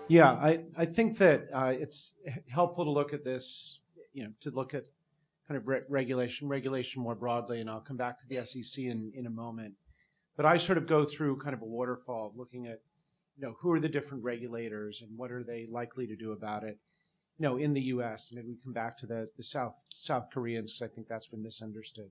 Yeah, I think that it's helpful to look at this, to look at kind of regulation more broadly, and I'll come back to the SEC in a moment. But I sort of go through kind of a waterfall of looking at, who are the different regulators and what are they likely to do about it, in the U.S. Maybe we come back to the South Koreans because I think that's been misunderstood.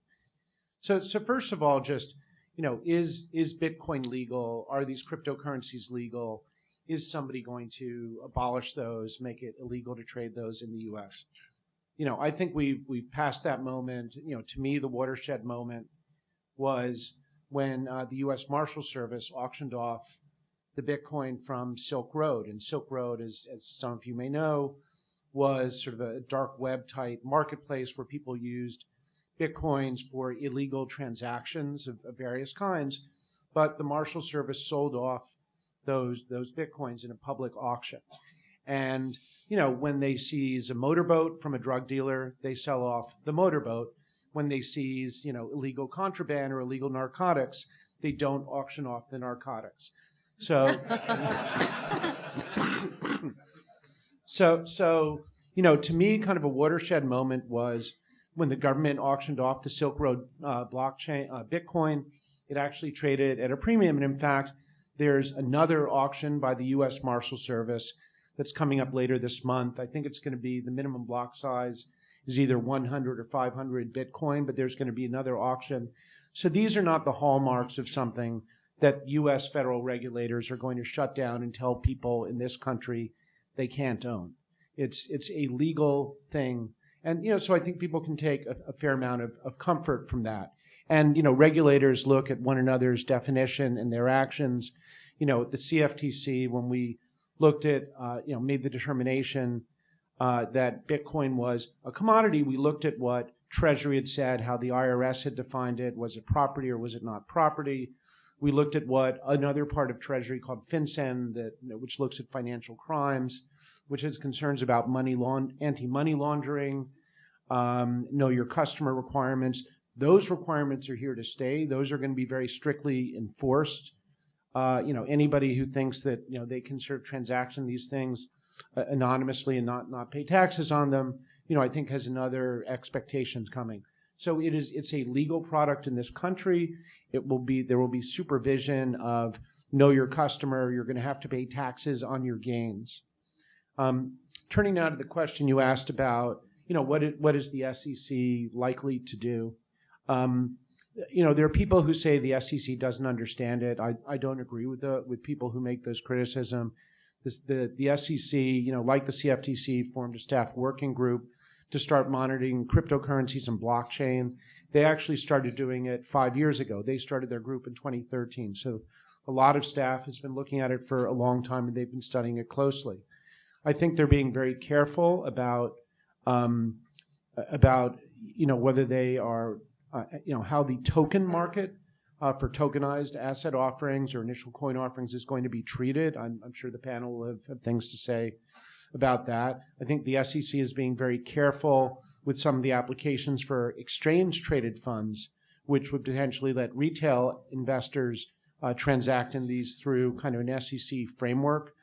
So first of all, just, is Bitcoin legal? Are these cryptocurrencies legal? Is somebody going to abolish those, make it illegal to trade those in the U.S.? I think we've passed that moment. To me, the watershed moment was when the U.S. Marshal Service auctioned off the Bitcoin from Silk Road. And Silk Road, as some of you may know, was sort of a dark web type marketplace where people used Bitcoins for illegal transactions of various kinds. But the Marshal Service sold off those Bitcoins in a public auction. And, when they seize a motorboat from a drug dealer, they sell off the motorboat. When they seize, illegal contraband or illegal narcotics, they don't auction off the narcotics. So, to me, kind of a watershed moment was when the government auctioned off the Silk Road blockchain, Bitcoin. It actually traded at a premium. And in fact, there's another auction by the U.S. Marshal Service that's coming up later this month. I think it's going to be the minimum block size is either 100 or 500 Bitcoin, but there's going to be another auction. So these are not the hallmarks of something that U.S. federal regulators are going to shut down and tell people in this country they can't own. It's a legal thing. And, so I think people can take a fair amount of comfort from that. And, regulators look at one another's definition and their actions. The CFTC, when we looked at, made the determination that Bitcoin was a commodity, we looked at what Treasury had said, how the IRS had defined it. Was it property or was it not property? We looked at what another part of Treasury called FinCEN, which looks at financial crimes, which has concerns about anti-money laundering, know your customer requirements. Those requirements are here to stay. Those are going to be very strictly enforced. Anybody who thinks that they can sort of transaction these things anonymously and not pay taxes on them, I think has another expectations coming. So it's a legal product in this country. There will be supervision of know your customer. You're going to have to pay taxes on your gains. Turning now to the question you asked about, what is the SEC likely to do? There are people who say the SEC doesn't understand it. I don't agree with people who make those criticism. The SEC, like the CFTC, formed a staff working group to start monitoring cryptocurrencies and blockchain. They actually started doing it 5 years ago. They started their group in 2013. So a lot of staff has been looking at it for a long time, and they've been studying it closely. I think they're being very careful about whether they are, how the token market for tokenized asset offerings or initial coin offerings is going to be treated. I'm sure the panel will have things to say about that. I think the SEC is being very careful with some of the applications for exchange-traded funds, which would potentially let retail investors transact in these through kind of an SEC framework.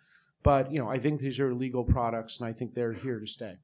But I think these are legal products, and I think they're here to stay.